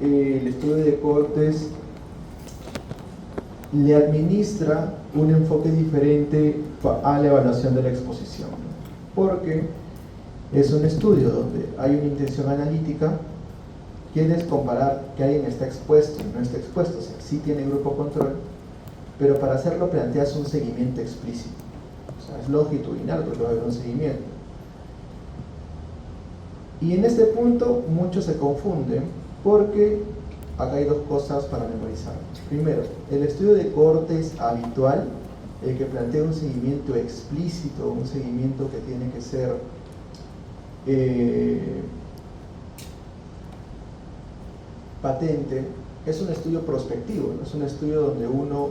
el estudio de cohortes le administra un enfoque diferente a la evaluación de la exposición, porque es un estudio donde hay una intención analítica. Quieres comparar que alguien está expuesto y no está expuesto, o sea, sí tiene grupo control, pero para hacerlo planteas un seguimiento explícito, o sea, es longitudinal porque va a haber un seguimiento. Y en este punto muchos se confunden porque acá hay dos cosas para memorizar. Primero, el estudio de cohortes habitual, el que plantea un seguimiento explícito, un seguimiento que tiene que ser patente, es un estudio prospectivo, ¿no? Es un estudio donde uno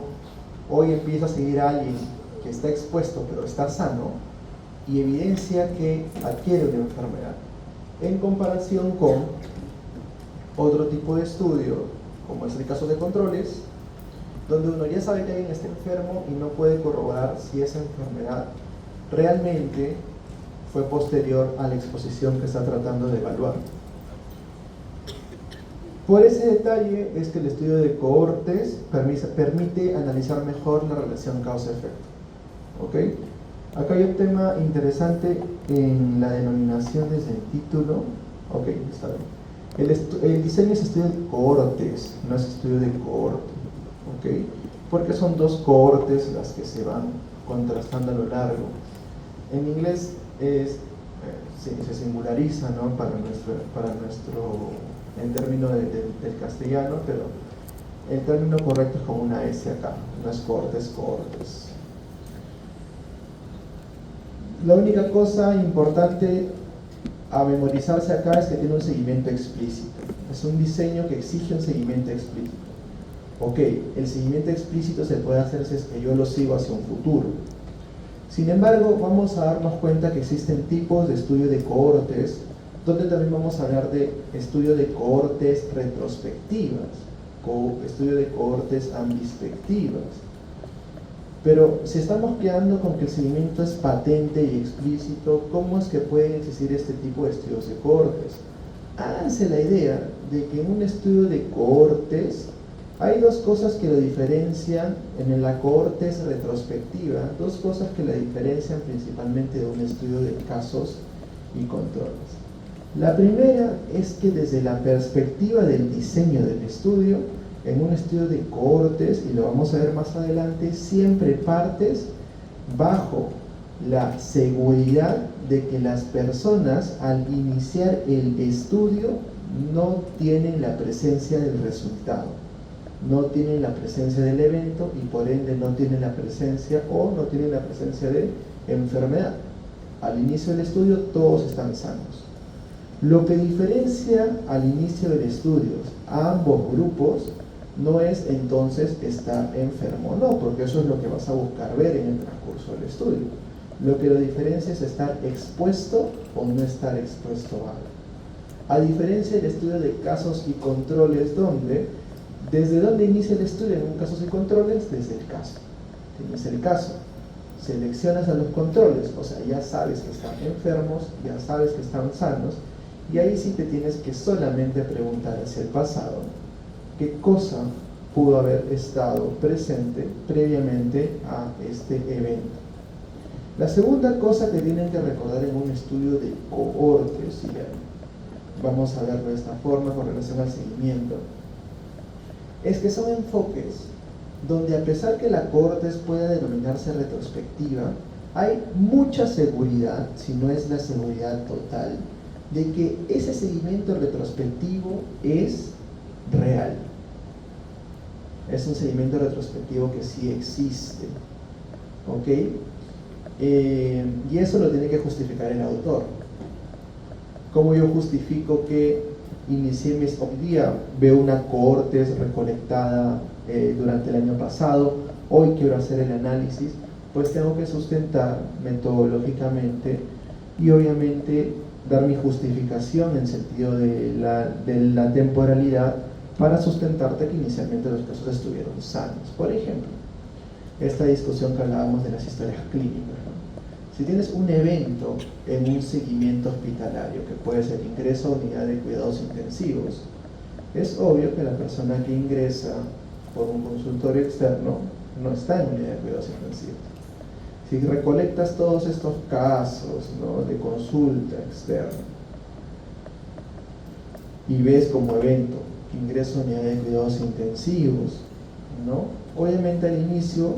hoy empieza a seguir a alguien que está expuesto pero está sano y evidencia que adquiere una enfermedad, en comparación con otro tipo de estudio, como es el caso de controles, donde uno ya sabe que alguien está enfermo y no puede corroborar si esa enfermedad realmente fue posterior a la exposición que está tratando de evaluar. Por ese detalle es que el estudio de cohortes permite analizar mejor la relación causa-efecto. ¿Ok? Acá hay un tema interesante en la denominación desde el título. Ok, está bien. El diseño es estudio de cohortes, no es estudio de cohorte. ¿Ok? Porque son dos cohortes las que se van contrastando a lo largo. En inglés se singulariza, ¿no? para nuestro en términos del castellano, pero el término correcto es con una S acá, no es cohortes, cohortes. La única cosa importante a memorizarse acá es que tiene un seguimiento explícito. Es un diseño que exige un seguimiento explícito. Ok, el seguimiento explícito se puede hacer si es que yo lo sigo hacia un futuro. Sin embargo, vamos a darnos cuenta que existen tipos de estudio de cohortes, donde también vamos a hablar de estudio de cohortes retrospectivas, estudio de cohortes ambispectivas. Pero si estamos quedando con que el seguimiento es patente y explícito, ¿cómo es que pueden existir este tipo de estudios de cohortes? Háganse la idea de que en un estudio de cohortes hay dos cosas que lo diferencian en la cohortes retrospectiva, dos cosas que la diferencian principalmente de un estudio de casos y controles. La primera es que desde la perspectiva del diseño del estudio, en un estudio de cohortes, y lo vamos a ver más adelante, siempre partes bajo la seguridad de que las personas al iniciar el estudio no tienen la presencia del resultado, no tienen la presencia del evento y por ende no tienen la presencia de enfermedad. Al inicio del estudio todos están sanos. Lo que diferencia al inicio del estudio a ambos grupos no es entonces estar enfermo o no, porque eso es lo que vas a buscar ver en el transcurso del estudio. Lo que lo diferencia es estar expuesto o no estar expuesto a algo. A diferencia del estudio de casos y controles, ¿desde dónde inicia el estudio en un casos y controles? Desde el caso. Tienes el caso, seleccionas a los controles, o sea, ya sabes que están enfermos, ya sabes que están sanos, y ahí sí te tienes que solamente preguntar hacia el pasado, ¿qué cosa pudo haber estado presente previamente a este evento? La segunda cosa que tienen que recordar en un estudio de cohortes, y vamos a verlo de esta forma con relación al seguimiento, es que son enfoques donde a pesar que la cohortes pueda denominarse retrospectiva, hay mucha seguridad, si no es la seguridad total, de que ese seguimiento retrospectivo es real. Es un seguimiento retrospectivo que sí existe. ¿Ok? Y eso lo tiene que justificar el autor. ¿Cómo yo justifico que inicié hoy día veo una cohortes recolectada durante el año pasado, hoy quiero hacer el análisis? Pues tengo que sustentar metodológicamente y obviamente dar mi justificación en sentido de la temporalidad para sustentarte que inicialmente los casos estuvieron sanos. Por ejemplo, esta discusión que hablábamos de las historias clínicas, ¿no? Si tienes un evento en un seguimiento hospitalario, que puede ser ingreso a unidad de cuidados intensivos, es obvio que la persona que ingresa por un consultorio externo no está en unidad de cuidados intensivos. Si recolectas todos estos casos, ¿no?, de consulta externa y ves como evento que ingresa a unidad de cuidados intensivos, ¿no?, obviamente al inicio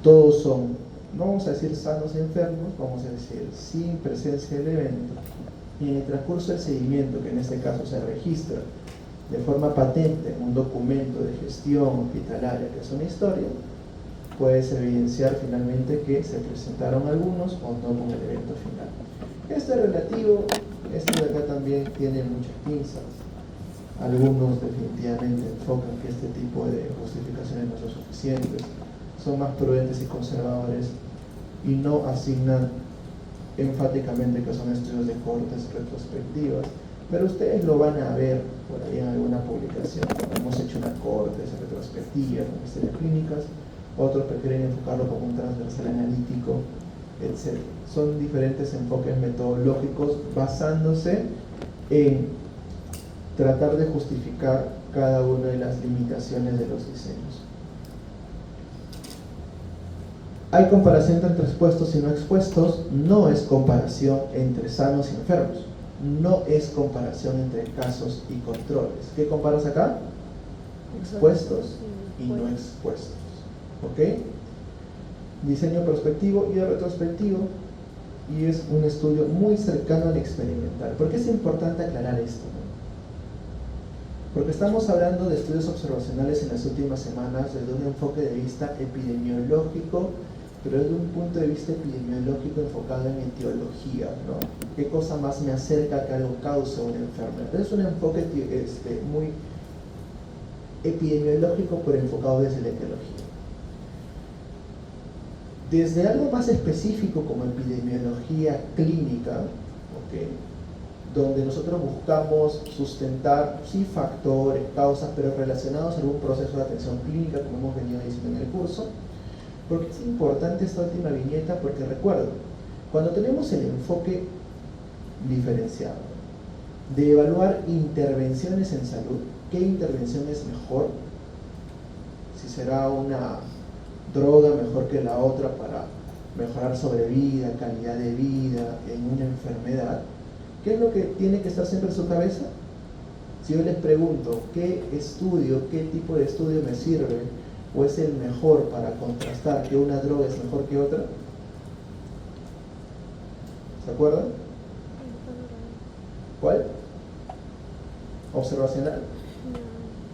todos son, no vamos a decir sanos y enfermos, vamos a decir sin presencia del evento, y en el transcurso del seguimiento, que en este caso se registra de forma patente en un documento de gestión hospitalaria que es una historia, puedes evidenciar finalmente que se presentaron algunos o no con el evento final. Esto es relativo, esto de acá también tiene muchas pinzas. Algunos definitivamente enfocan que este tipo de justificaciones no son suficientes, son más prudentes y conservadores y no asignan enfáticamente que son estudios de cohortes retrospectivas, pero ustedes lo van a ver por ahí en alguna publicación. Hemos hecho una cohortes retrospectiva con historias clínicas, otros prefieren enfocarlo como un transversal analítico, etc. Son diferentes enfoques metodológicos basándose en tratar de justificar cada una de las limitaciones de los diseños. ¿Hay comparación entre expuestos y no expuestos? No es comparación entre sanos y enfermos. No es comparación entre casos y controles. ¿Qué comparas acá? Expuestos y no expuestos. ¿Ok? Diseño prospectivo y retrospectivo, y es un estudio muy cercano al experimental. ¿Por qué es importante aclarar esto? Porque estamos hablando de estudios observacionales en las últimas semanas desde un enfoque de vista epidemiológico, pero desde un punto de vista epidemiológico enfocado en etiología, ¿no? ¿Qué cosa más me acerca a que algo cause una enfermedad? Es un enfoque muy epidemiológico, pero enfocado desde la etiología. Desde algo más específico como epidemiología clínica, ¿okay?, donde nosotros buscamos sustentar, sí, factores, causas, pero relacionados a algún proceso de atención clínica, como hemos venido diciendo en el curso. ¿Por qué es importante esta última viñeta? Porque recuerdo, cuando tenemos el enfoque diferenciado de evaluar intervenciones en salud, ¿qué intervención es mejor? Si será una droga mejor que la otra para mejorar sobrevida, calidad de vida en una enfermedad, ¿qué es lo que tiene que estar siempre en su cabeza? Si yo les pregunto, ¿qué estudio, qué tipo de estudio me sirve o es el mejor para contrastar que una droga es mejor que otra? ¿Se acuerdan? ¿Cuál? ¿Observacional?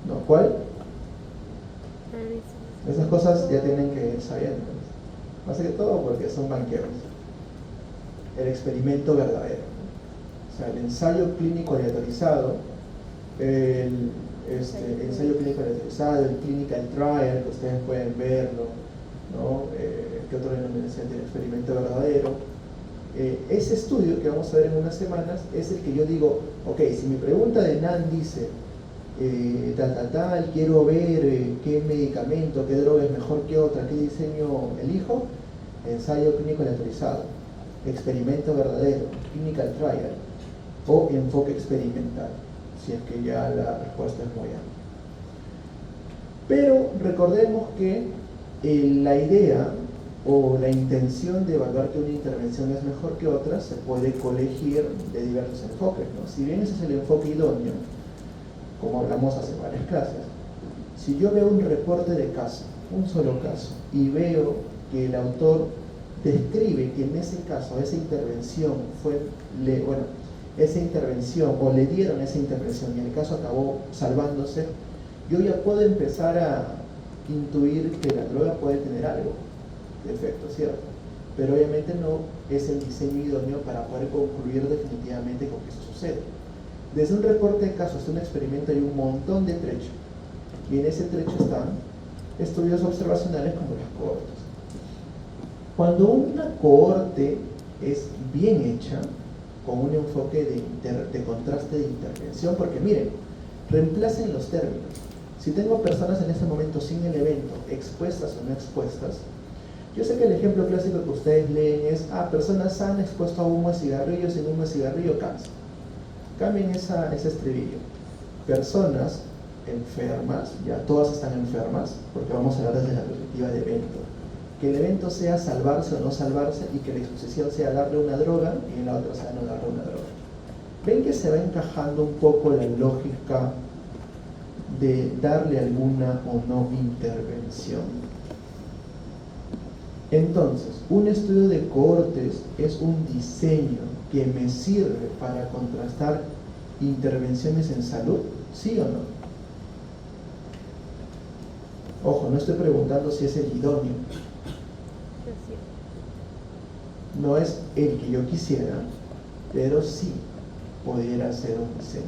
No. ¿Cuál? Esas cosas ya tienen que ir sabiendo. Más que todo porque son banqueros. El experimento verdadero. O sea, el ensayo clínico aleatorizado, el ensayo clínico aleatorizado, el clinical trial, que ustedes pueden verlo, ¿no? ¿Qué otra denominación tiene? Experimento verdadero. Ese estudio que vamos a ver en unas semanas es el que yo digo, ok, si mi pregunta de NAN dice quiero ver qué medicamento, qué droga es mejor que otra, qué diseño elijo, ensayo clínico aleatorizado, experimento verdadero, clinical trial o enfoque experimental, si es que ya la respuesta es muy amplia. Pero recordemos que la idea o la intención de evaluar que una intervención es mejor que otra se puede colegir de diversos enfoques, ¿no? Si bien ese es el enfoque idóneo, como hablamos hace varias clases, si yo veo un reporte de caso, un solo caso, y veo que el autor describe que en ese caso esa intervención esa intervención o le dieron esa intervención y el caso acabó salvándose, yo ya puedo empezar a intuir que la droga puede tener algo de efecto, ¿cierto? Pero obviamente no es el diseño idóneo para poder concluir definitivamente con que eso sucede. Desde un reporte de caso hasta un experimento hay un montón de trecho, y en ese trecho están estudios observacionales como las cohortes. Cuando una cohorte es bien hecha, con un enfoque de contraste de intervención, porque miren, reemplacen los términos. Si tengo personas en este momento sin el evento, expuestas o no expuestas, yo sé que el ejemplo clásico que ustedes leen es, personas sanas expuestas a humo de cigarrillo, sin humo de cigarrillo, cáncer. Cambien ese estribillo. personas enfermas, ya todas están enfermas, porque vamos a hablar desde la perspectiva de evento. Que el evento sea salvarse o no salvarse y que la exposición sea darle una droga y en la otra sea no darle una droga. ¿Ven que se va encajando un poco la lógica de darle alguna o no intervención? Entonces, un estudio de cohortes es un diseño que me sirve para contrastar intervenciones en salud, ¿sí o no? Ojo, no estoy preguntando si es el idóneo. No es el que yo quisiera, pero sí pudiera ser un diseño.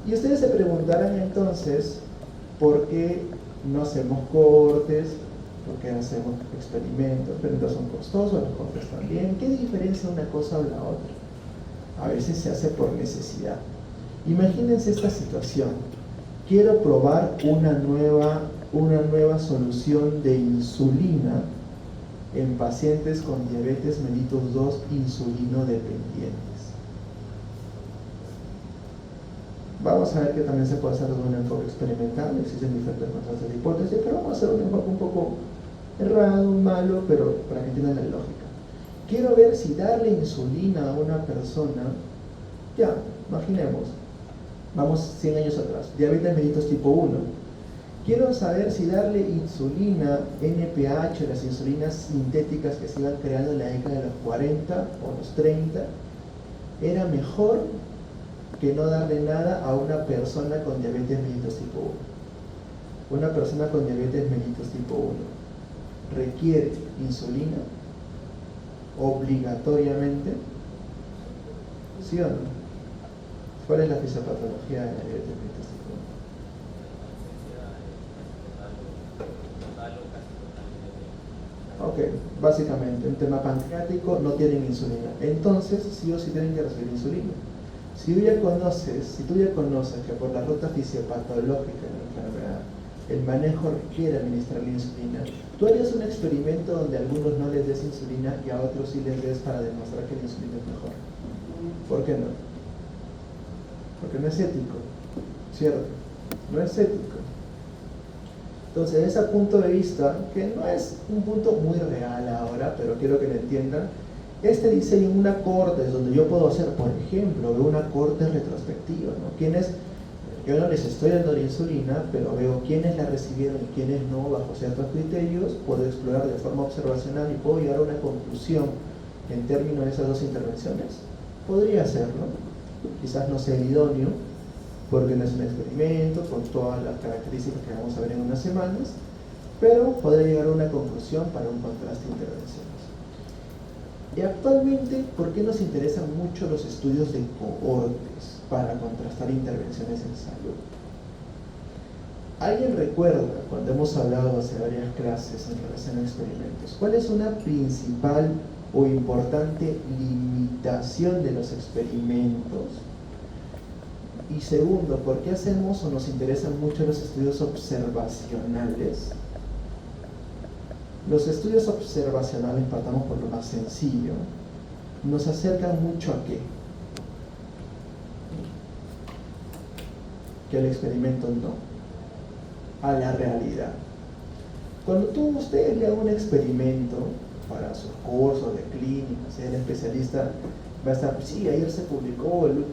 Y ustedes se preguntarán entonces, ¿por qué no hacemos cohortes? ¿Por qué hacemos experimentos? ¿Experimentos son costosos? ¿Los cohortes también? ¿Qué diferencia una cosa o la otra? A veces se hace por necesidad. Imagínense esta situación. Quiero probar una nueva solución de insulina en pacientes con diabetes mellitus 2 insulinodependientes. Vamos a ver que también se puede hacer desde un enfoque experimental, existen diferentes métodos de hipótesis, pero vamos a hacer un enfoque un poco errado, malo, pero para que entiendan la lógica. Quiero ver si darle insulina a una persona, ya, imaginemos, vamos 100 años atrás, diabetes mellitus tipo 1. Quiero saber si darle insulina NPH, las insulinas sintéticas que se iban creando en la década de los 40 o los 30, era mejor que no darle nada a una persona con diabetes mellitus tipo 1. Una persona con diabetes mellitus tipo 1 requiere insulina obligatoriamente, ¿sí o no? ¿Cuál es la fisiopatología de la diabetes mellitus tipo 1? Ok, básicamente, un tema pancreático, no tienen insulina. Entonces, sí o sí tienen que recibir insulina. Si tú ya conoces que por la ruta fisiopatológica de la enfermedad, el manejo requiere administrar la insulina, tú harías un experimento donde a algunos no les des insulina y a otros sí les des para demostrar que la insulina es mejor. ¿Por qué no? Porque no es ético, ¿cierto? No es ético. Entonces, desde ese punto de vista, que no es un punto muy real ahora, pero quiero que lo entiendan, este diseño en una cohorte es donde yo puedo hacer, por ejemplo, una cohorte retrospectiva, ¿no? Yo no les estoy dando la insulina, pero veo quiénes la recibieron y quiénes no, bajo ciertos criterios, puedo explorar de forma observacional y puedo llegar a una conclusión en términos de esas dos intervenciones. Podría hacerlo, quizás no sea el idóneo, porque no es un experimento con todas las características que vamos a ver en unas semanas, pero podría llegar a una conclusión para un contraste de intervenciones. Y actualmente, ¿por qué nos interesan mucho los estudios de cohortes para contrastar intervenciones en salud? ¿Alguien recuerda, cuando hemos hablado hace varias clases en relación a experimentos, cuál es una principal o importante limitación de los experimentos? Y segundo, ¿por qué hacemos o nos interesan mucho los estudios observacionales? Los estudios observacionales, partamos por lo más sencillo, nos acercan mucho a ¿qué? Que el experimento no, a la realidad. Cuando ustedes le hagan un experimento para sus cursos de clínica, sea el especialista, va a estar, sí, ayer se publicó el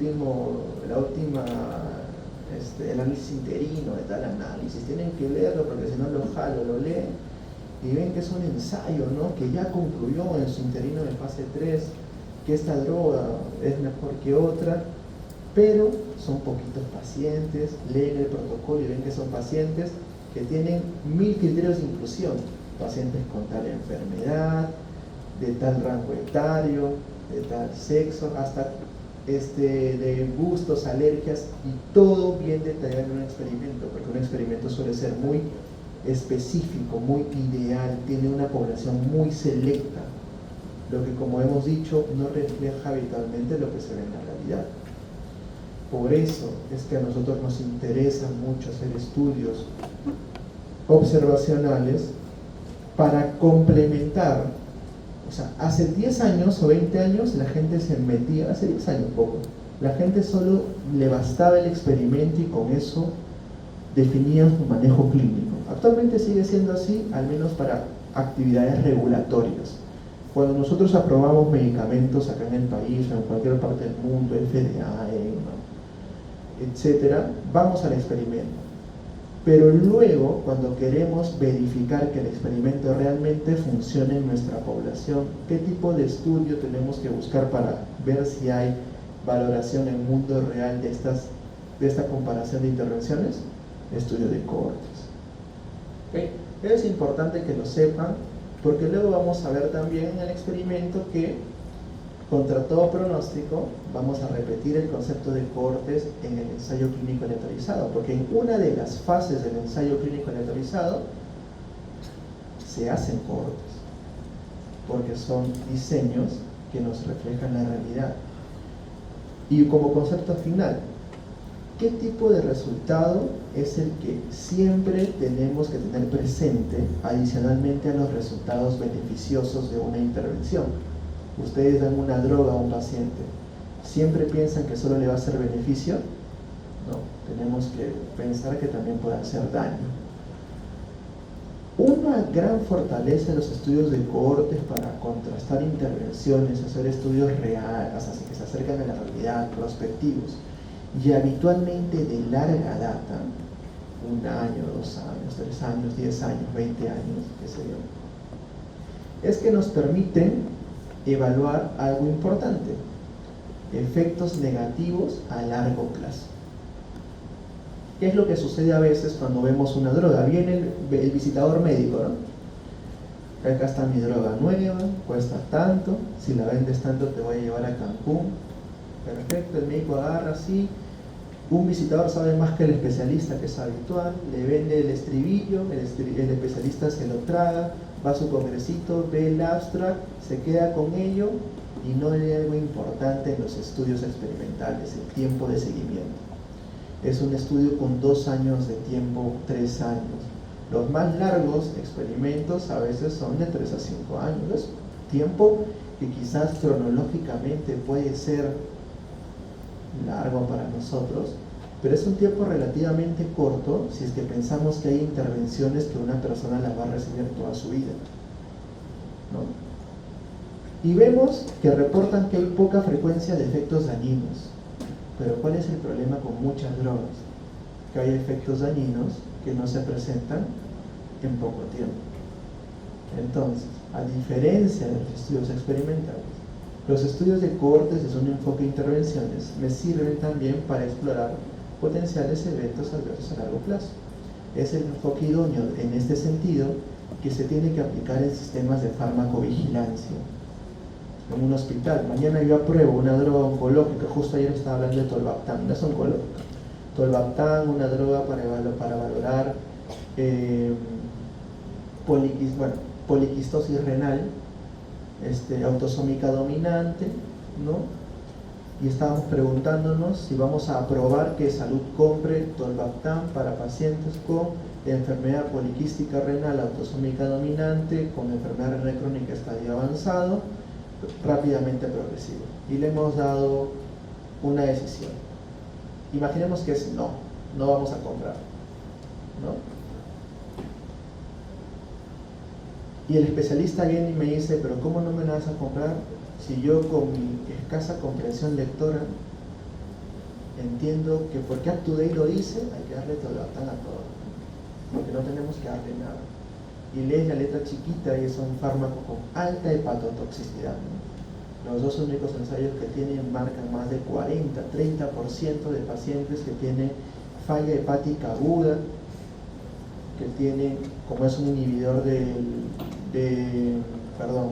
análisis interino de tal análisis, tienen que leerlo porque si no lo leen y ven que es un ensayo, ¿no? Que ya concluyó en su interino de fase 3 que esta droga es mejor que otra, pero son poquitos pacientes, leen el protocolo y ven que son pacientes que tienen 1000 criterios de inclusión, pacientes con tal enfermedad, de tal rango etario, de tal sexo, hasta de gustos, alergias, y todo bien detallado en un experimento, porque un experimento suele ser muy específico, muy ideal, tiene una población muy selecta, lo que, como hemos dicho, no refleja habitualmente lo que se ve en la realidad. Por eso es que a nosotros nos interesa mucho hacer estudios observacionales para complementar. O sea, hace 10 años o 20 años la gente se metía, hace 10 años poco, La gente solo le bastaba el experimento y con eso definían su manejo clínico. Actualmente sigue siendo así, al menos para actividades regulatorias. Cuando nosotros aprobamos medicamentos acá en el país o en cualquier parte del mundo, FDA, EMA, etcétera, vamos al experimento. Pero luego, cuando queremos verificar que el experimento realmente funcione en nuestra población, ¿qué tipo de estudio tenemos que buscar para ver si hay valoración en el mundo real de esta comparación de intervenciones? Estudio de cohortes. ¿Okay? Es importante que lo sepan, porque luego vamos a ver también en el experimento que, contra todo pronóstico, vamos a repetir el concepto de cohortes en el ensayo clínico aleatorizado, porque en una de las fases del ensayo clínico aleatorizado se hacen cohortes, porque son diseños que nos reflejan la realidad. Y como concepto final, ¿qué tipo de resultado es el que siempre tenemos que tener presente adicionalmente a los resultados beneficiosos de una intervención? Ustedes dan una droga a un paciente, ¿siempre piensan que solo le va a hacer beneficio? No, tenemos que pensar que también puede hacer daño. Una gran fortaleza de los estudios de cohortes para contrastar intervenciones, hacer estudios reales, así que se acercan a la realidad, prospectivos, y habitualmente de larga data, 1 año, 2 años, 3 años, 10 años, 20 años, qué sé yo, es que nos permiten evaluar algo importante: efectos negativos a largo plazo. ¿Qué es lo que sucede a veces cuando vemos una droga? Viene el visitador médico, ¿no? Acá está mi droga nueva, cuesta tanto, si la vendes tanto te voy a llevar a Cancún. Perfecto, el médico agarra así, un visitador sabe más que el especialista, que es habitual, le vende el estribillo, el especialista se lo traga, va a su congresito, ve el abstract, se queda con ello y no lee algo importante en los estudios experimentales, el tiempo de seguimiento. Es un estudio con 2 años de tiempo, 3 años. Los más largos experimentos a veces son de 3 a 5 años. Es tiempo que quizás cronológicamente puede ser largo para nosotros, pero es un tiempo relativamente corto si es que pensamos que hay intervenciones que una persona las va a recibir toda su vida, ¿no? Y vemos que reportan que hay poca frecuencia de efectos dañinos. Pero ¿cuál es el problema con muchas drogas? Que hay efectos dañinos que no se presentan en poco tiempo. Entonces, a diferencia de los estudios experimentales, los estudios de cohortes desde un enfoque de intervenciones me sirven también para explorar potenciales eventos adversos a largo plazo. Es el enfoque idóneo en este sentido que se tiene que aplicar en sistemas de farmacovigilancia. En un hospital, mañana yo apruebo una droga oncológica, justo ayer estaba hablando de tolvaptan, no es oncológica. Tolvaptan, una droga para valorar poliquistosis renal, autosómica dominante, ¿no? Y estábamos preguntándonos si vamos a aprobar que Salud compre tolvaptan para pacientes con enfermedad poliquística renal autosómica dominante, con enfermedad renal crónica estadio avanzado, rápidamente progresivo. Y le hemos dado una decisión. Imaginemos que es no vamos a comprar, ¿no? Y el especialista viene y me dice, pero ¿cómo no me la vas a comprar si yo con mi escasa comprensión lectora entiendo que porque UpToDate lo dice, hay que darle tolvaptan a todo, porque no tenemos que darle nada? Y lees la letra chiquita y es un fármaco con alta hepatotoxicidad, ¿no? Los 2 únicos ensayos que tienen marcan más de 40-30% de pacientes que tienen falla hepática aguda, que tienen, como es un inhibidor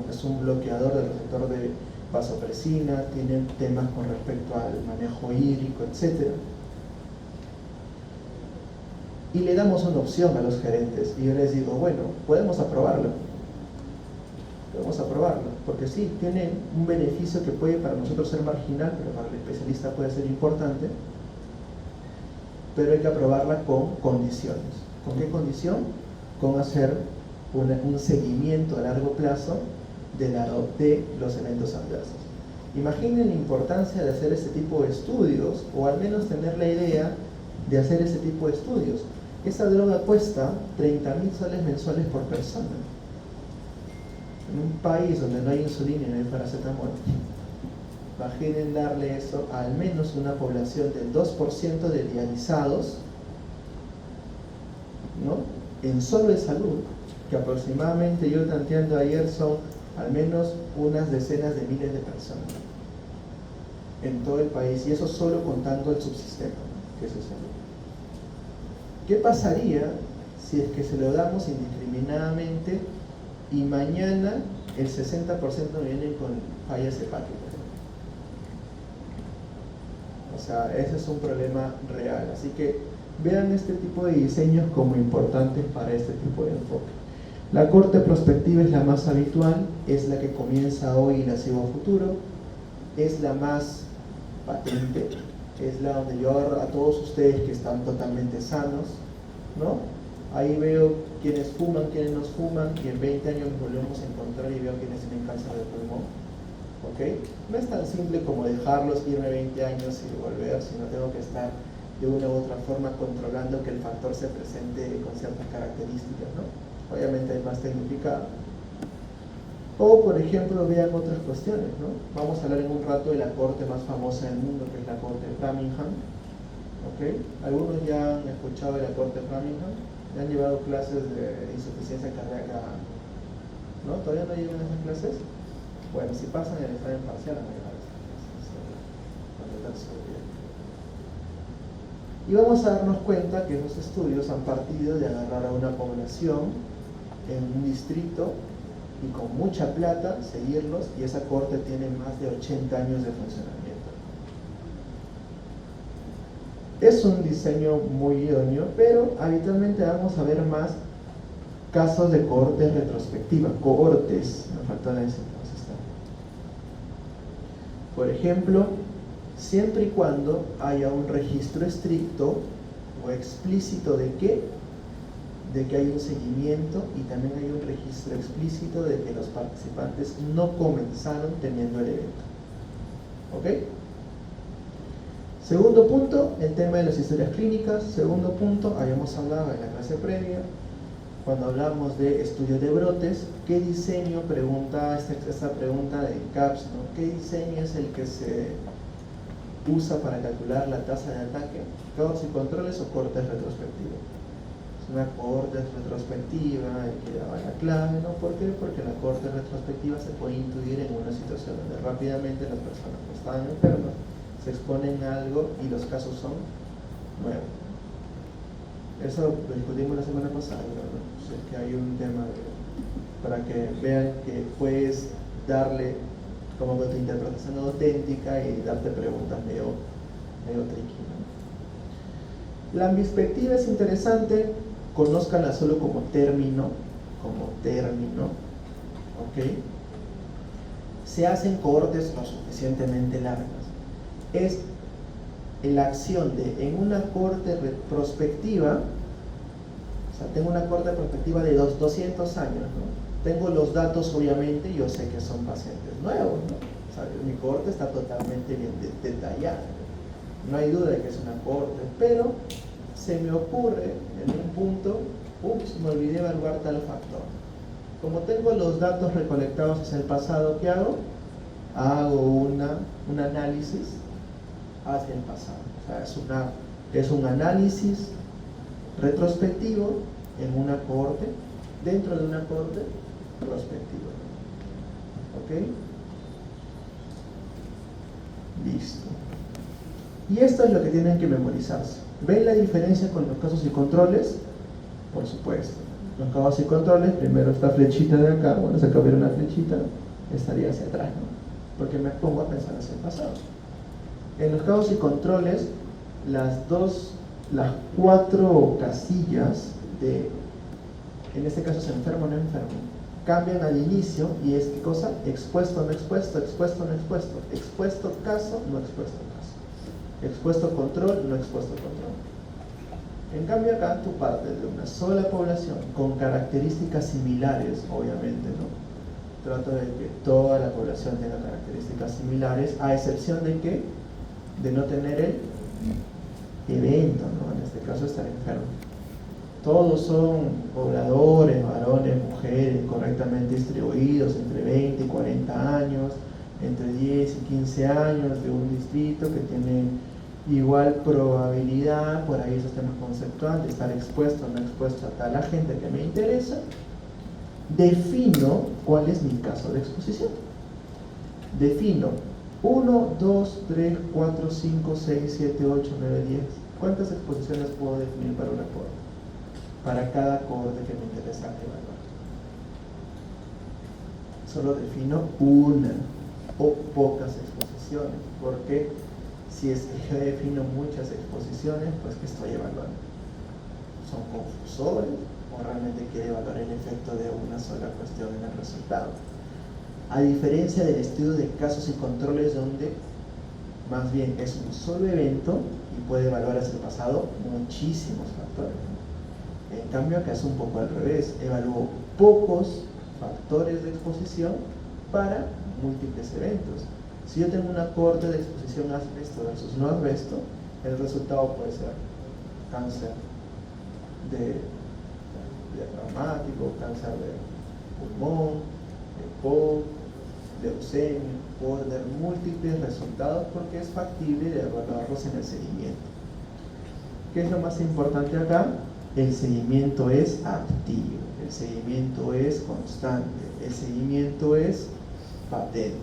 es un bloqueador del receptor de vasopresina, tienen temas con respecto al manejo hídrico, etc. Y le damos una opción a los gerentes y yo les digo, bueno, podemos aprobarlo, porque sí, tiene un beneficio que puede para nosotros ser marginal, pero para el especialista puede ser importante, pero hay que aprobarla con condiciones. ¿Con qué condición? Con hacer un seguimiento a largo plazo de los eventos adversos. Imaginen la importancia de hacer ese tipo de estudios, o al menos tener la idea de hacer ese tipo de estudios. Esa droga cuesta 30.000 soles mensuales por persona. En un país donde no hay insulina y no hay paracetamol, imaginen darle eso a al menos una población del 2% de dializados, ¿no? En solo de salud, que aproximadamente, yo tanteando ayer, son al menos unas decenas de miles de personas en todo el país, y eso solo contando el subsistema, ¿no? Que es salud. ¿Qué pasaría si es que se lo damos indiscriminadamente y mañana el 60% vienen con fallas hepáticas? O sea, ese es un problema real. Así que vean este tipo de diseños como importantes para este tipo de enfoque. La corte prospectiva es la más habitual, es la que comienza hoy y la sigo a futuro, es la más patente, es la donde yo agarro a todos ustedes que están totalmente sanos, ¿no? Ahí veo quienes fuman, quienes no fuman, y en 20 años nos volvemos a encontrar y veo quienes tienen cáncer de pulmón. ¿Ok? No es tan simple como dejarlos irme 20 años y volver, sino tengo que estar de una u otra forma controlando que el factor se presente con ciertas características, ¿no? Obviamente hay más tecnificado. O, por ejemplo, vean otras cuestiones, ¿no? Vamos a hablar en un rato de la corte más famosa del mundo, que es la corte de Framingham. ¿Ok? Algunos ya han escuchado de la corte de Framingham, ya han llevado clases de insuficiencia cardíaca, ¿no? ¿Todavía no llevan esas clases? Bueno, si pasan el examen parcial, van a llevar esas clases. Y vamos a darnos cuenta que esos estudios han partido de agarrar a una población en un distrito y con mucha plata seguirlos, y esa corte tiene más de 80 años de funcionamiento. Es un diseño muy idóneo, pero habitualmente vamos a ver más casos de cohortes retrospectivas, cohortes, me faltó la S. Por ejemplo, siempre y cuando haya un registro estricto o explícito de que hay un seguimiento, y también hay un registro explícito de que los participantes no comenzaron teniendo el evento. ¿Ok? Segundo punto, el tema de las historias clínicas. Segundo punto, habíamos hablado en la clase previa, cuando hablamos de estudios de brotes, ¿qué diseño? Pregunta esta pregunta de CAPS, ¿no? ¿Qué diseño es el que se usa para calcular la tasa de ataque? ¿Casos y controles o cortes retrospectivos? Una corte retrospectiva, el que daba la clave, ¿no? ¿Por qué? Porque la corte retrospectiva se puede intuir en una situación donde rápidamente las personas que estaban enfermas se exponen a algo y los casos son nuevos. Eso lo discutimos la semana pasada, ¿no? O sea, que hay un tema para que vean que puedes darle como que tu interpretación auténtica y darte preguntas medio tricky, ¿no? La ambispectiva es interesante. Conózcanla solo como término, ¿ok? Se hacen cohortes lo suficientemente largas. Es la acción de, en una corte retrospectiva, o sea, tengo una corte retrospectiva de 200 años, ¿no? Tengo los datos, obviamente, yo sé que son pacientes nuevos, ¿no? O sea, mi corte está totalmente bien detallada, no hay duda de que es una corte, pero se me ocurre en un punto, me olvidé evaluar tal factor. Como tengo los datos recolectados hacia el pasado, ¿qué hago? Hago un análisis hacia el pasado. O sea, es un análisis retrospectivo en una corte, dentro de una corte prospectiva. ¿Ok? Listo. Y esto es lo que tienen que memorizarse. ¿Ven la diferencia con los casos y controles? Por supuesto. Los casos y controles, primero esta flechita de acá, bueno, si acá hubiera una flechita, estaría hacia atrás, ¿no? Porque me pongo a pensar hacia el pasado. En los casos y controles, las 4 casillas de, en este caso es enfermo o no enfermo, cambian al inicio, y es ¿qué cosa? Expuesto, no expuesto, expuesto, no expuesto, expuesto caso, no expuesto caso, expuesto control, no expuesto control. En cambio acá tú partes de una sola población con características similares, obviamente, ¿no? trato de que toda la población tenga características similares, a excepción de que, de no tener el evento, ¿no? En este caso estar enfermo. Todos son pobladores, varones, mujeres, correctamente distribuidos entre 20 y 40 años, entre 10 y 15 años de un distrito que tienen igual probabilidad, por ahí esos temas conceptuales, de estar expuesto o no expuesto a tal agente que me interesa. Defino cuál es mi caso de exposición. Defino 1, 2, 3, 4, 5, 6, 7, 8, 9, 10. ¿Cuántas exposiciones puedo definir para una cohorte? Para cada cohorte que me interesa evaluar. Solo defino una o pocas exposiciones, porque si es que yo defino muchas exposiciones, pues ¿qué estoy evaluando? ¿Son confusores o realmente quiero evaluar el efecto de una sola cuestión en el resultado? A diferencia del estudio de casos y controles, donde más bien es un solo evento y puede evaluar hacia el pasado muchísimos factores. En cambio acá es un poco al revés, evalúo pocos factores de exposición para múltiples eventos. Si yo tengo una cohorte de exposición asbesto versus no asbesto, el resultado puede ser cáncer diafragmático, cáncer de pulmón, de POC, leucemia. Puedo tener múltiples resultados porque es factible de evaluarlos en el seguimiento. ¿Qué es lo más importante acá? El seguimiento es activo, el seguimiento es constante, el seguimiento es patente.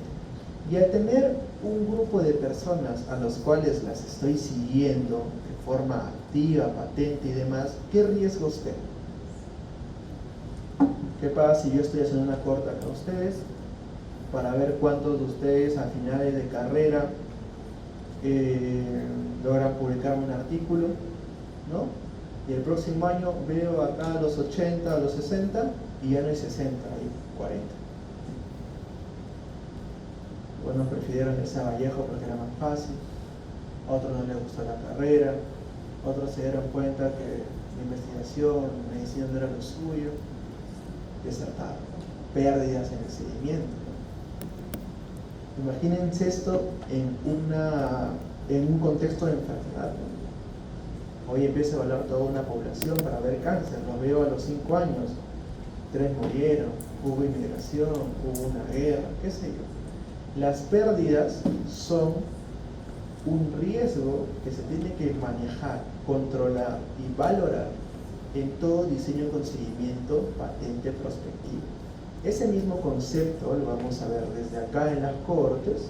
Y al tener un grupo de personas a los cuales las estoy siguiendo de forma activa, patente y demás, ¿qué riesgos tengo? ¿Qué pasa si yo estoy haciendo una corta con ustedes para ver cuántos de ustedes a finales de carrera logran publicar un artículo, ¿no? Y el próximo año veo acá a los 80, a los 60 y ya no hay 60, hay 40. Bueno, prefirieron irse a Vallejo porque era más fácil, a otros no les gustó la carrera, otros se dieron cuenta que la investigación, la medicina no era lo suyo, desertaron, pérdidas en el seguimiento. Imagínense esto en un contexto de enfermedad. Hoy empiezo a evaluar toda una población para ver cáncer, lo veo a los 5 años, 3 murieron, hubo inmigración, hubo una guerra, qué sé yo. Las pérdidas son un riesgo que se tiene que manejar, controlar y valorar en todo diseño con seguimiento patente prospectivo. Ese mismo concepto lo vamos a ver desde acá en las cohortes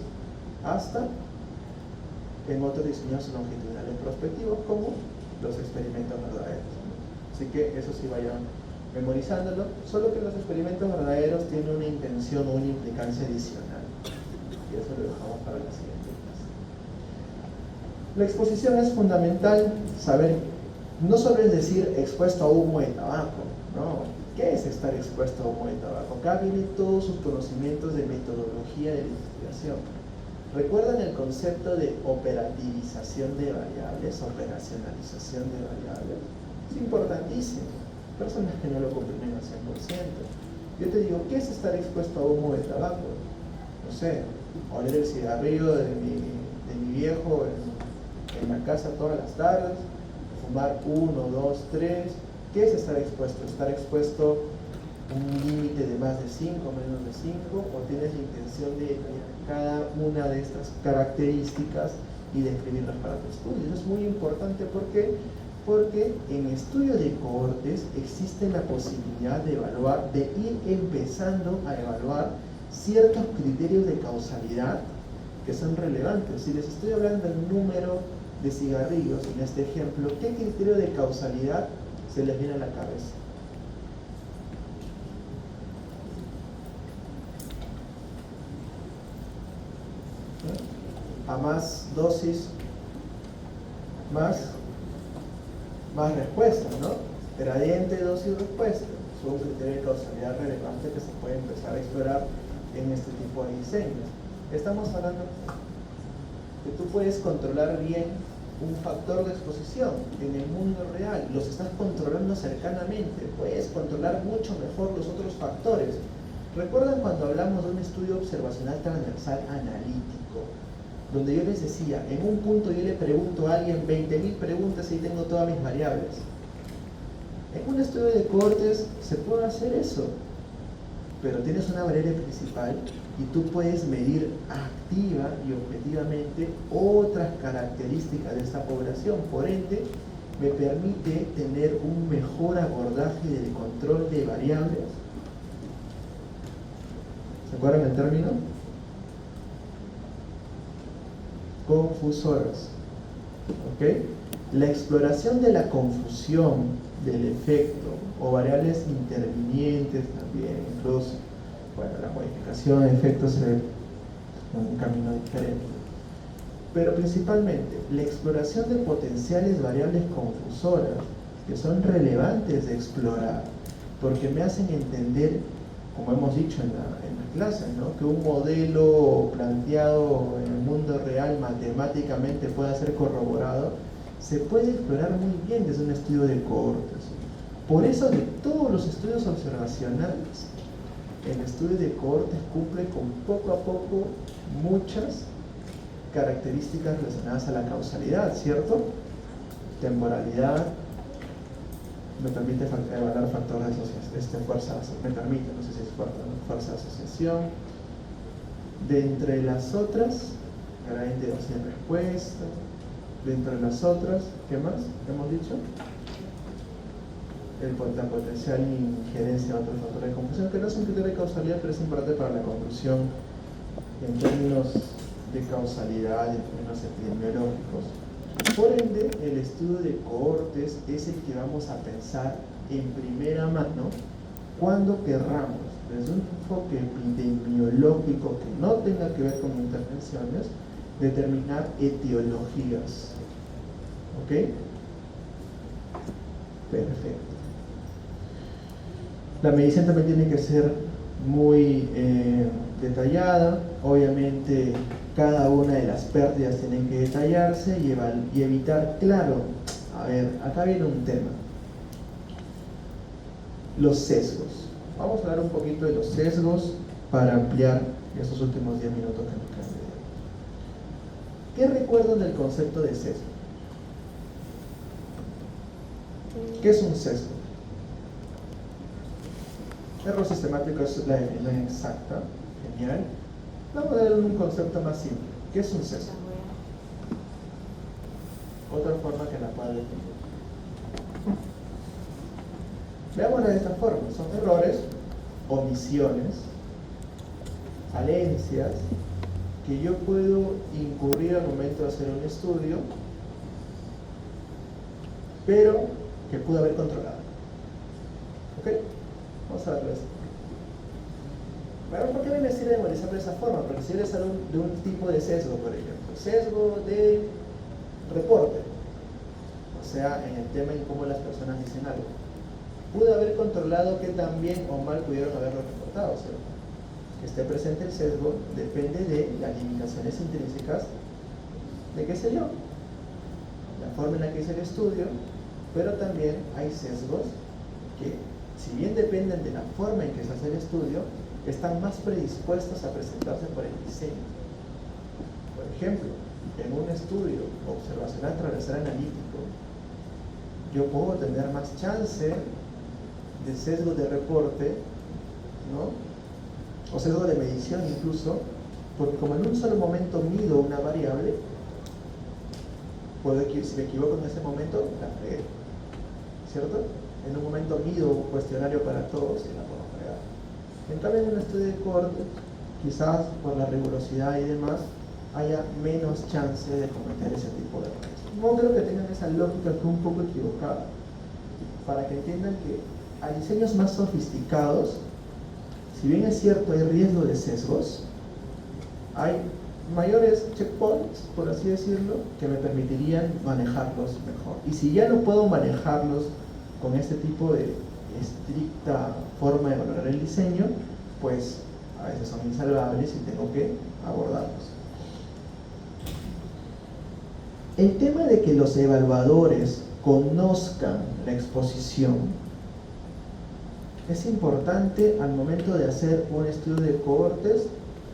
hasta en otros diseños longitudinales prospectivos como los experimentos verdaderos. Así que eso sí vayan memorizándolo, solo que los experimentos verdaderos tienen una intención o una implicancia adicional. Y eso lo dejamos para la siguiente clase. La exposición es fundamental saber, no solo es decir expuesto a humo de tabaco, ¿no? ¿Qué es estar expuesto a humo de tabaco? Acá vienen todos sus conocimientos de metodología de investigación. ¿Recuerdan el concepto de operativización de variables, operacionalización de variables? Es importantísimo. Personas que no lo comprenden al 100%. Yo te digo, ¿qué es estar expuesto a humo de tabaco? No sé, oler el cigarrillo de mi viejo en la casa todas las tardes, fumar 1, 2, 3. ¿Qué es estar expuesto? Estar expuesto a un límite de más de 5, menos de 5, o tienes la intención de cada una de estas características y describirlas para tu estudio. Eso es muy importante porque en estudio de cohortes existe la posibilidad de evaluar, de ir empezando a evaluar ciertos criterios de causalidad que son relevantes. Si les estoy hablando del número de cigarrillos en este ejemplo, ¿qué criterio de causalidad se les viene a la cabeza? A más dosis, más respuesta, ¿no? Gradiente, dosis, respuesta. Es un criterio de causalidad relevante que se puede empezar a explorar en este tipo de diseños. Estamos hablando que tú puedes controlar bien un factor de exposición en el mundo real, los estás controlando cercanamente, puedes controlar mucho mejor los otros factores. ¿Recuerdan cuando hablamos de un estudio observacional transversal analítico? Donde yo les decía, en un punto yo le pregunto a alguien 20.000 preguntas y tengo todas mis variables. En un estudio de cohortes se puede hacer eso, pero tienes una variable principal y tú puedes medir activa y objetivamente otras características de esta población. Por ende, me permite tener un mejor abordaje del control de variables. ¿Se acuerdan el término? Confusoras. ¿Ok? La exploración de la confusión del efecto o variables intervinientes también, incluso, bueno, la modificación de efectos es un camino diferente. Pero principalmente, la exploración de potenciales variables confusoras que son relevantes de explorar, porque me hacen entender, como hemos dicho en la clase, ¿no?, que un modelo planteado en el mundo real matemáticamente pueda ser corroborado, se puede explorar muy bien desde un estudio de cohortes. Por eso, de todos los estudios observacionales, el estudio de cohortes cumple con poco a poco muchas características relacionadas a la causalidad, ¿cierto? Temporalidad, me permite evaluar factores de asociación, me permite, no sé si es fuerza de asociación. De entre las otras, gradiente de dosis de respuesta. De entre las otras, ¿qué más hemos dicho? La potencial injerencia de otros factores de confusión, que no es un criterio de causalidad, pero es importante para la conclusión en términos de causalidad, en términos epidemiológicos. Por ende, el estudio de cohortes es el que vamos a pensar en primera mano cuando querramos, desde un enfoque epidemiológico que no tenga que ver con intervenciones, determinar etiologías. ¿Ok? Perfecto. La medición también tiene que ser muy detallada. Obviamente, cada una de las pérdidas tienen que detallarse y evitar, claro, a ver, acá viene un tema. Los sesgos. Vamos a hablar un poquito de los sesgos para ampliar estos últimos 10 minutos que nos quedan. ¿Qué recuerdan del concepto de sesgo? ¿Qué es un sesgo? Error sistemático es la definición exacta. Genial. Vamos a ver un concepto más simple. ¿Qué es un sesgo? Otra forma que la pueda definir. Veámosla de esta forma. Son errores, omisiones, falencias que yo puedo incurrir al momento de hacer un estudio, pero que pude haber controlado. ¿Ok? Vamos a verlo así. Bueno, ¿por qué me sirve memorizar de esa forma? Porque si eres de un tipo de sesgo, por ejemplo, sesgo de reporte, o sea, en el tema en cómo las personas dicen algo, pude haber controlado qué tan bien o mal pudieron haberlo reportado, ¿cierto? Que esté presente el sesgo depende de las limitaciones intrínsecas de, qué sé yo, la forma en la que hice el estudio, pero también hay sesgos que, si bien dependen de la forma en que se hace el estudio, están más predispuestos a presentarse por el diseño. Por ejemplo, en un estudio observacional transversal analítico, yo puedo tener más chance de sesgo de reporte, ¿no?, o sesgo de medición incluso, porque como en un solo momento mido una variable, si me equivoco en ese momento, la fregué, ¿cierto? En un momento mido un cuestionario para todos y la puedo fregar. En cambio, en un estudio de cohorte, quizás por la rigurosidad y demás, haya menos chance de cometer ese tipo de errores. No creo que tengan esa lógica, que es un poco equivocada, para que entiendan que a diseños más sofisticados, si bien es cierto hay riesgo de sesgos, hay mayores checkpoints, por así decirlo, que me permitirían manejarlos mejor. Y si ya no puedo manejarlos con este tipo de estricta forma de valorar el diseño, pues a veces son insalvables y tengo que abordarlos. El tema de que los evaluadores conozcan la exposición ¿Es importante al momento de hacer un estudio de cohortes?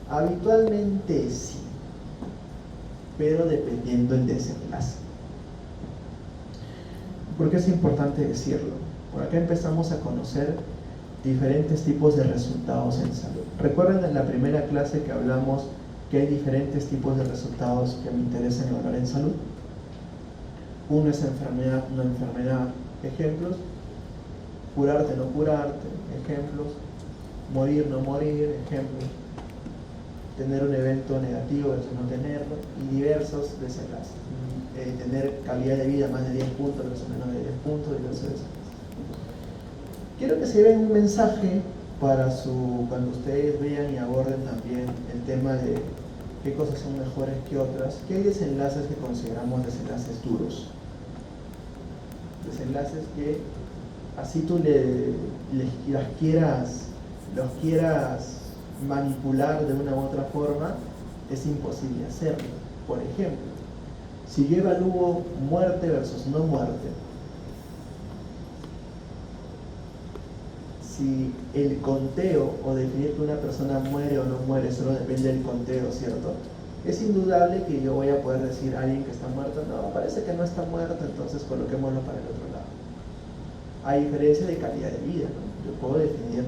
Habitualmente sí, pero dependiendo del desenlace. ¿Por qué es importante decirlo? Por acá empezamos a conocer diferentes tipos de resultados en salud. ¿Recuerdan en la primera clase que hablamos que hay diferentes tipos de resultados que me interesan evaluar en salud? Uno es enfermedad, no enfermedad. Ejemplos: curarte, no curarte. Ejemplos: morir, no morir. Ejemplos: tener un evento negativo versus no tenerlo. Y diversos desenlaces. Tener calidad de vida más de 10 puntos versus menos de 10 puntos. Diversos desenlaces. Quiero que se lleven un mensaje para cuando ustedes vean y aborden también el tema de qué cosas son mejores que otras, que hay desenlaces que consideramos desenlaces duros. Desenlaces que así tú los quieras manipular de una u otra forma, es imposible hacerlo. Por ejemplo, si yo evalúo muerte versus no muerte, si el conteo o definir que una persona muere o no muere solo depende del conteo, ¿cierto? Es indudable que yo voy a poder decir a alguien que está muerto, no, parece que no está muerto, entonces coloquémoslo para el otro lado. A diferencia de calidad de vida, ¿no? Yo puedo definir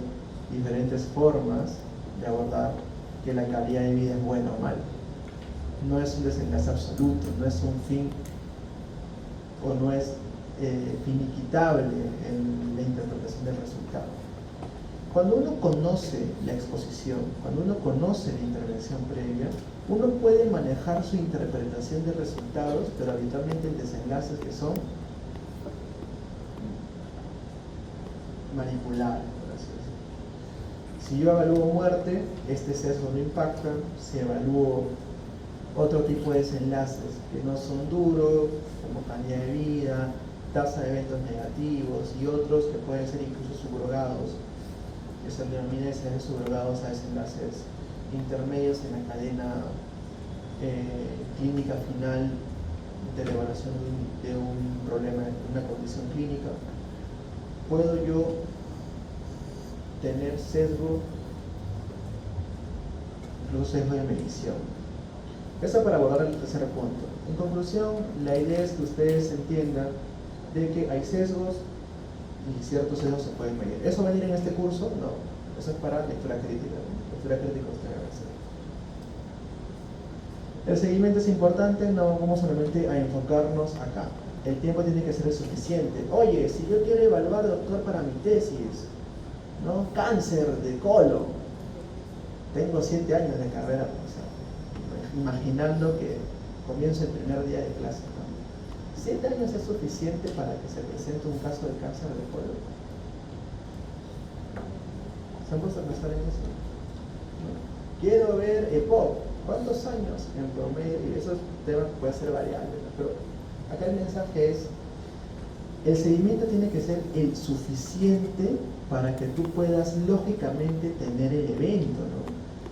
diferentes formas de abordar que la calidad de vida es buena o mala. No es un desenlace absoluto, no es un fin o no es finiquitable en la interpretación del resultado. Cuando uno conoce la exposición, cuando uno conoce la intervención previa, uno puede manejar su interpretación de resultados, pero habitualmente en desenlaces que son manipulables, por así decirlo. Si yo evalúo muerte, este sesgo no impacta. Si evalúo otro tipo de desenlaces que no son duros, como calidad de vida, tasa de eventos negativos y otros que pueden ser incluso subrogados, que se denomina desenlaces subrogados a desenlaces intermedios en la cadena clínica final de la evaluación de un problema, de una condición clínica, puedo yo tener sesgo, incluso sesgo de medición. Eso para abordar el tercer punto. En conclusión, la idea es que ustedes entiendan de que hay sesgos y ciertos sesgos se pueden medir. ¿Eso va a venir en este curso? No. Eso es para lectura crítica. Lectura crítica ustedes van a hacer. El seguimiento es importante, no vamos solamente a enfocarnos acá. El tiempo tiene que ser suficiente. Oye, si yo quiero evaluar, doctor, para mi tesis, ¿no? Cáncer de colon. Tengo 7 años de carrera, o sea, imaginando que comienzo el primer día de clase, ¿no? 7 años es suficiente para que se presente un caso de cáncer de colon. ¿Se han puesto a pensar en eso? ¿No? Quiero ver EPOC. ¿Cuántos años en promedio? Y esos temas pueden ser variables, ¿no? Pero acá el mensaje es: el seguimiento tiene que ser el suficiente para que tú puedas lógicamente tener el evento, ¿no?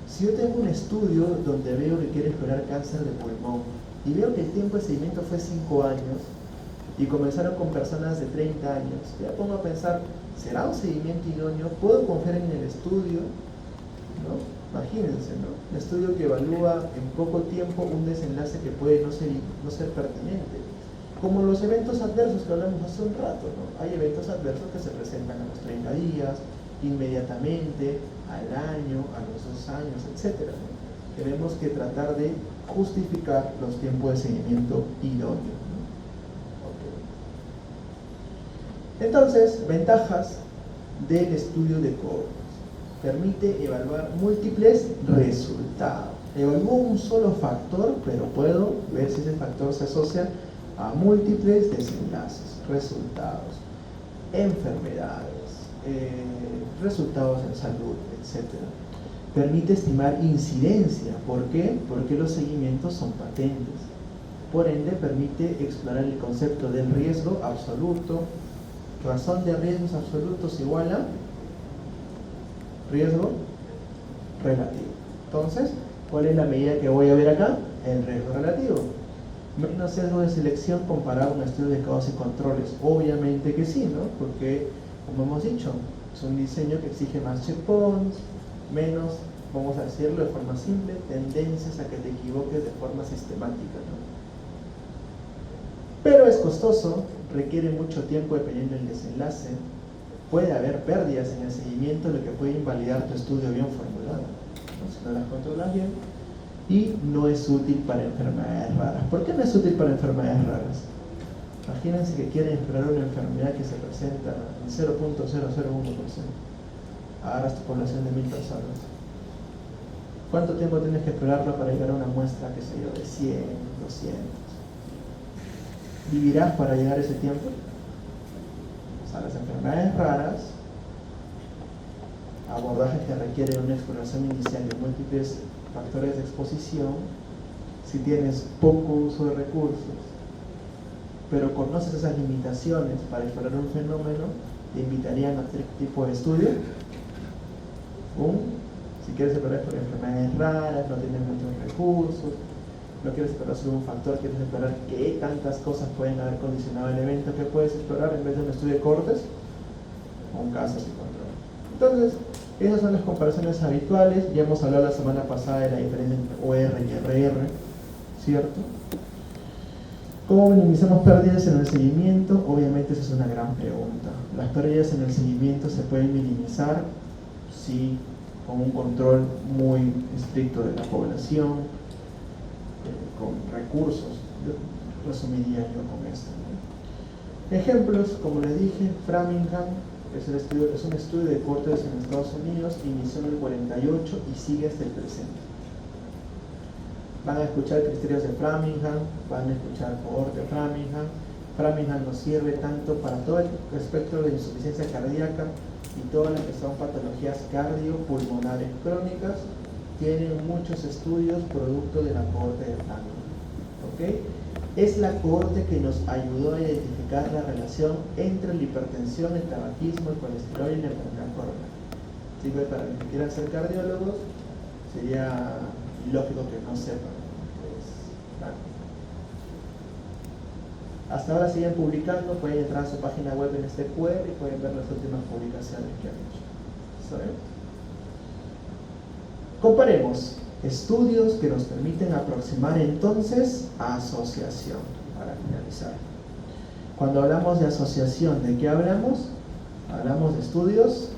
Si yo tengo un estudio donde veo que quiero explorar cáncer de pulmón y veo que el tiempo de seguimiento fue 5 años y comenzaron con personas de 30 años, ya pongo a pensar, ¿será un seguimiento idóneo? ¿Puedo confiar en el estudio? ¿No? Imagínense, ¿no? Un estudio que evalúa en poco tiempo un desenlace que puede no ser pertinente. Como los eventos adversos que hablamos hace un rato, ¿no? Hay eventos adversos que se presentan a los 30 días, inmediatamente, al año, a los 2 años, etc., ¿no? Tenemos que tratar de justificar los tiempos de seguimiento idóneos, ¿no? Okay. Entonces, ventajas del estudio de cohortes. Permite evaluar múltiples resultados. Evalúo un solo factor, pero puedo ver si ese factor se asocia a múltiples desenlaces, resultados, enfermedades, resultados en salud, etc. Permite estimar incidencia. ¿Por qué? Porque los seguimientos son patentes. Por ende, permite explorar el concepto del riesgo absoluto. Razón de riesgos absolutos igual a riesgo relativo. Entonces, ¿cuál es la medida que voy a ver acá? El riesgo relativo. Menos sesgo de selección comparado a un estudio de causas y controles. Obviamente que sí, ¿no? Porque como hemos dicho, es un diseño que exige más checkpoints, menos, vamos a decirlo de forma simple, tendencias a que te equivoques de forma sistemática, ¿no? Pero es costoso, requiere mucho tiempo dependiendo del desenlace, puede haber pérdidas en el seguimiento, lo que puede invalidar tu estudio bien formulado, ¿no? Si no las controlas bien, y no es útil para enfermedades raras. ¿Por qué no es útil para enfermedades raras? Imagínense que quieren explorar una enfermedad que se presenta en 0.001%. Agarras tu población de 1000 personas. ¿Cuánto tiempo tienes que explorarlo para llegar a una muestra, qué sé yo, de 100, 200? ¿Vivirás para llegar a ese tiempo? O sea, las enfermedades raras, abordajes que requieren una exploración inicial de múltiples factores de exposición, si tienes poco uso de recursos, pero conoces esas limitaciones para explorar un fenómeno, te invitarían a hacer tipo de estudio. Si quieres explorar por enfermedades raras, no tienes muchos recursos, no quieres explorar sobre un factor, quieres explorar qué tantas cosas pueden haber condicionado el evento, que puedes explorar en vez de un estudio de cortes o un caso sin control. Entonces, esas son las comparaciones habituales. Ya hemos hablado la semana pasada de la diferencia entre OR y RR, ¿cierto? ¿Cómo minimizamos pérdidas en el seguimiento? Obviamente esa es una gran pregunta. Las pérdidas en el seguimiento se pueden minimizar, sí, con un control muy estricto de la población, con recursos. Yo resumiría yo con esto, ¿no? Ejemplos, como les dije, Framingham es un estudio de cortes en Estados Unidos, inició en el 48 y sigue hasta el presente. Van a escuchar criterios de Framingham, van a escuchar cohorte Framingham. Framingham nos sirve tanto para todo el espectro de insuficiencia cardíaca y todas las que son patologías cardiopulmonares crónicas. Tienen muchos estudios producto de la cohorte de Framingham, ¿ok? Es la cohorte que nos ayudó a identificar la relación entre la hipertensión, el tabaquismo, el colesterol y la enfermedad coronaria. Así que para los que quieran ser cardiólogos, sería ilógico que no sepan qué es Framingham. Hasta ahora siguen publicando, pueden entrar a su página web en este QR y pueden ver las últimas publicaciones que han hecho. ¿Saben? Comparemos estudios que nos permiten aproximar entonces a asociación, para finalizar. Cuando hablamos de asociación, ¿de qué hablamos? Hablamos de estudios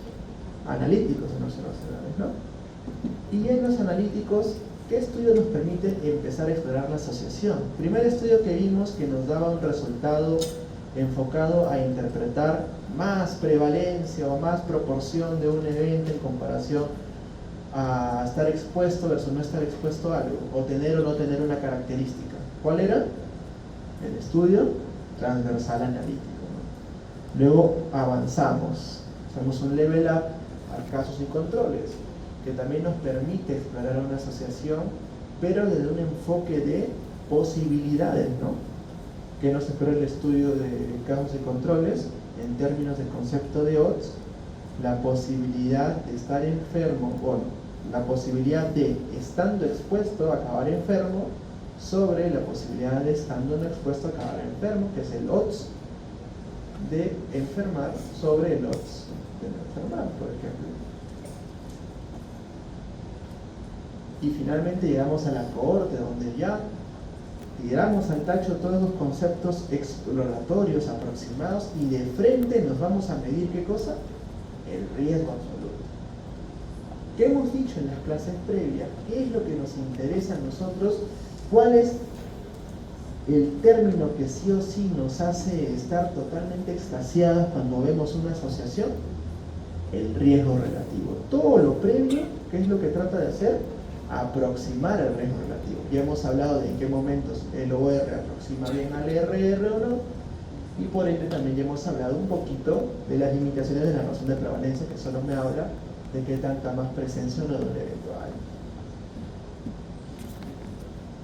analíticos en observacionales, ¿no? Y en los analíticos, ¿qué estudio nos permite empezar a explorar la asociación? Primer estudio que vimos que nos daba un resultado enfocado a interpretar más prevalencia o más proporción de un evento en comparación a estar expuesto versus no estar expuesto a algo, o tener o no tener una característica. ¿Cuál era? El estudio transversal analítico, ¿no? Luego avanzamos, hacemos un level up a casos y controles, que también nos permite explorar una asociación, pero desde un enfoque de posibilidades, ¿no? Que nos espera el estudio de casos y controles en términos de concepto de odds, la posibilidad de estar enfermo o la posibilidad de estando expuesto a acabar enfermo sobre la posibilidad de estando no expuesto a acabar enfermo, que es el odds de enfermar sobre el odds de no enfermar, por ejemplo. Y finalmente llegamos a la cohorte, donde ya tiramos al tacho todos los conceptos exploratorios aproximados y de frente nos vamos a medir ¿qué cosa? El riesgo absoluto. ¿Qué hemos dicho en las clases previas? ¿Qué es lo que nos interesa a nosotros? ¿Cuál es el término que sí o sí nos hace estar totalmente extasiados cuando vemos una asociación? El riesgo relativo. Todo lo previo, ¿qué es lo que trata de hacer? Aproximar el riesgo relativo. Ya hemos hablado de en qué momentos el OR aproxima bien al RR o no, y por ende también ya hemos hablado un poquito de las limitaciones de la noción de prevalencia, que solo me habla de qué tanta más presencia o no de un evento hay.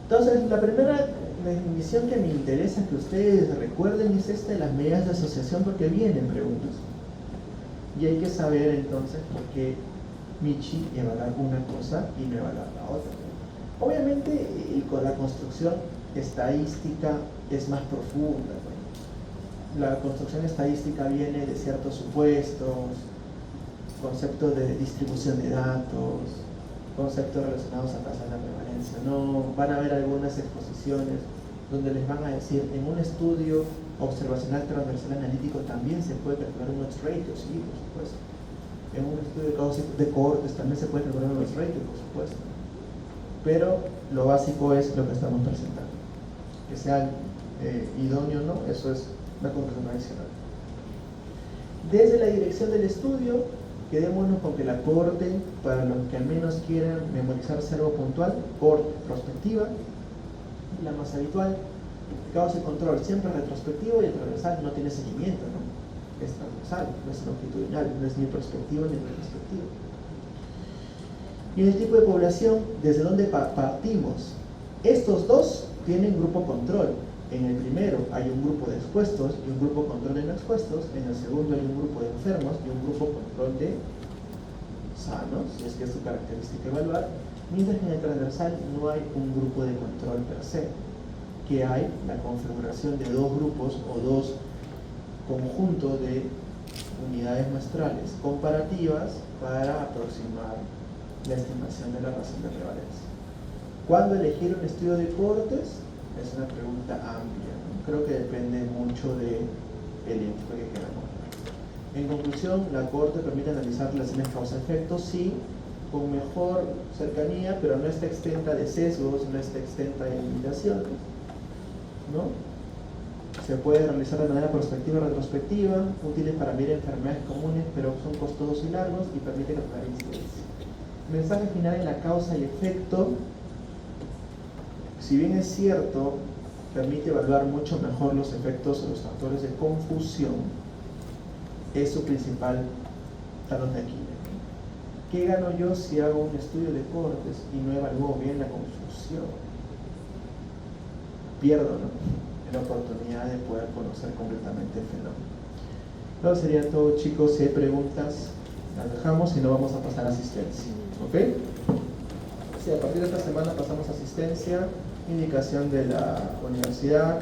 Entonces, la primera definición que me interesa que ustedes recuerden es esta de las medidas de asociación, porque vienen preguntas. Y hay que saber entonces por qué Michi evaluar una cosa y no evaluar la otra. Obviamente, con la construcción estadística es más profunda, ¿no? La construcción estadística viene de ciertos supuestos, conceptos de distribución de datos, conceptos relacionados a tasas de prevalencia. No van a haber algunas exposiciones donde les van a decir, en un estudio observacional transversal analítico también se puede calcular un odds ratio, sí, por supuesto. En un estudio de cohortes también se puede calcular un odds ratio, por supuesto. Pero lo básico es lo que estamos presentando. Que sea idóneo o no, eso es una conclusión adicional. Desde la dirección del estudio, quedémonos con que la cohorte, para los que al menos quieran memorizarse algo puntual, cohorte prospectiva, la más habitual, causa y control, siempre retrospectivo, y el transversal no tiene seguimiento, ¿no? Es transversal, no es longitudinal, no es ni prospectivo ni retrospectivo. Y en el tipo de población, ¿desde dónde partimos? Estos dos tienen grupo control. En el primero hay un grupo de expuestos y un grupo control de no expuestos. En el segundo hay un grupo de enfermos y un grupo control de sanos, si es que es su característica evaluar. Mientras que en el transversal no hay un grupo de control per se, que hay la configuración de dos grupos o dos conjuntos de unidades muestrales comparativas para aproximar la estimación de la razón de prevalencia. ¿Cuándo elegir un estudio de cohortes? Es una pregunta amplia, ¿no? Creo que depende mucho del enfoque que queramos dar. En conclusión, la cohorte permite analizar relaciones causa-efecto, sí, con mejor cercanía, pero no está exenta de sesgos, no está exenta de limitaciones, ¿no? Se puede realizar de manera prospectiva y retrospectiva, útiles para mirar enfermedades comunes, pero son costosos y largos y permite calcular incidencia. Mensaje final en la causa y efecto. Si bien es cierto, permite evaluar mucho mejor los efectos o los factores de confusión, es su principal talón de Aquiles. ¿Qué gano yo si hago un estudio de cohortes y no evalúo bien la confusión? Pierdo, ¿no?, la oportunidad de poder conocer completamente el fenómeno. Eso sería todo, chicos. Si hay preguntas, las dejamos y no vamos a pasar a asistencia. ¿Ok? Sí, a partir de esta semana pasamos a asistencia, indicación de la universidad,